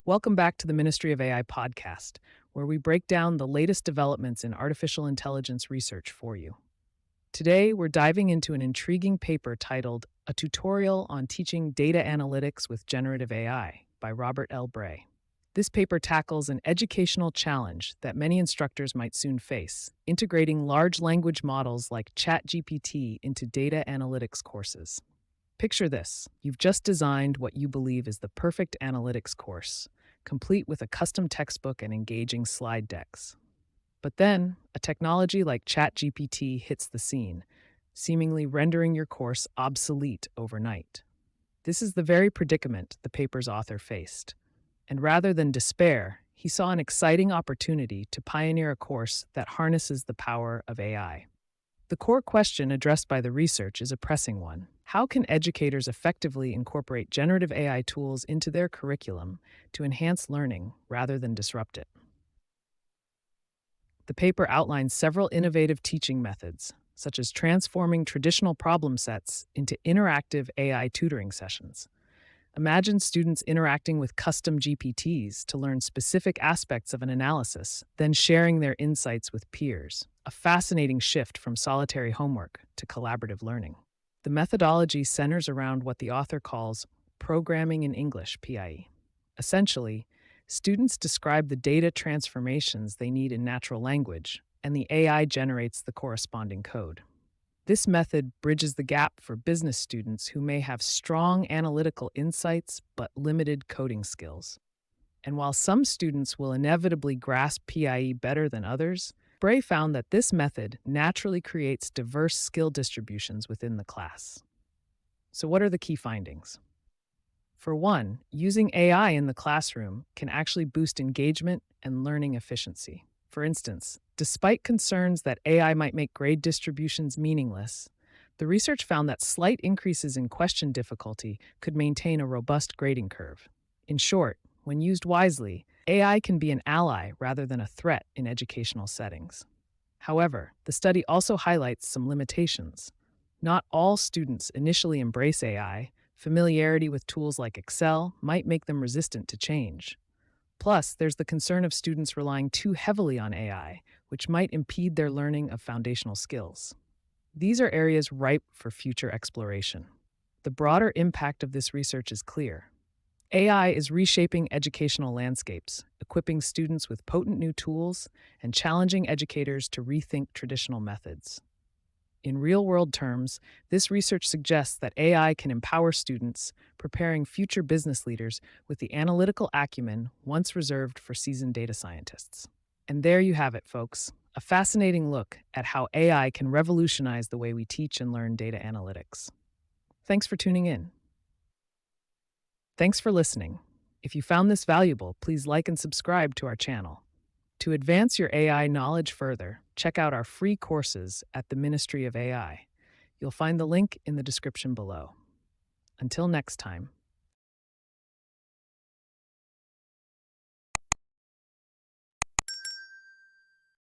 Welcome back to the Ministry of AI podcast, where we break down the latest developments in artificial intelligence research for you. Today, we're diving into an intriguing paper titled A Tutorial on Teaching Data Analytics with Generative AI by Robert L. Bray. This paper tackles an educational challenge that many instructors might soon face, integrating large language models like ChatGPT into data analytics courses. Picture this. You've just designed what you believe is the perfect analytics course, complete with a custom textbook and engaging slide decks. But then, a technology like ChatGPT hits the scene, seemingly rendering your course obsolete overnight. This is the very predicament the paper's author faced. And rather than despair, he saw an exciting opportunity to pioneer a course that harnesses the power of AI. The core question addressed by the research is a pressing one. How can educators effectively incorporate generative AI tools into their curriculum to enhance learning rather than disrupt it? The paper outlines several innovative teaching methods, such as transforming traditional problem sets into interactive AI tutoring sessions. Imagine students interacting with custom GPTs to learn specific aspects of an analysis, then sharing their insights with peers, a fascinating shift from solitary homework to collaborative learning. The methodology centers around what the author calls programming in English, PIE. Essentially, students describe the data transformations they need in natural language, and the AI generates the corresponding code. This method bridges the gap for business students who may have strong analytical insights but limited coding skills. And while some students will inevitably grasp PIE better than others, Bray found that this method naturally creates diverse skill distributions within the class. So what are the key findings? For one, using AI in the classroom can actually boost engagement and learning efficiency. For instance, despite concerns that AI might make grade distributions meaningless, the research found that slight increases in question difficulty could maintain a robust grading curve. In short, when used wisely, AI can be an ally rather than a threat in educational settings. However, the study also highlights some limitations. Not all students initially embrace AI. Familiarity with tools like Excel might make them resistant to change. Plus, there's the concern of students relying too heavily on AI, which might impede their learning of foundational skills. These are areas ripe for future exploration. The broader impact of this research is clear. AI is reshaping educational landscapes, equipping students with potent new tools and challenging educators to rethink traditional methods. In real-world terms, this research suggests that AI can empower students, preparing future business leaders with the analytical acumen once reserved for seasoned data scientists. And there you have it, folks, a fascinating look at how AI can revolutionize the way we teach and learn data analytics. Thanks for tuning in. Thanks for listening. If you found this valuable, please like and subscribe to our channel. To advance your AI knowledge further, check out our free courses at the Ministry of AI. You'll find the link in the description below. Until next time.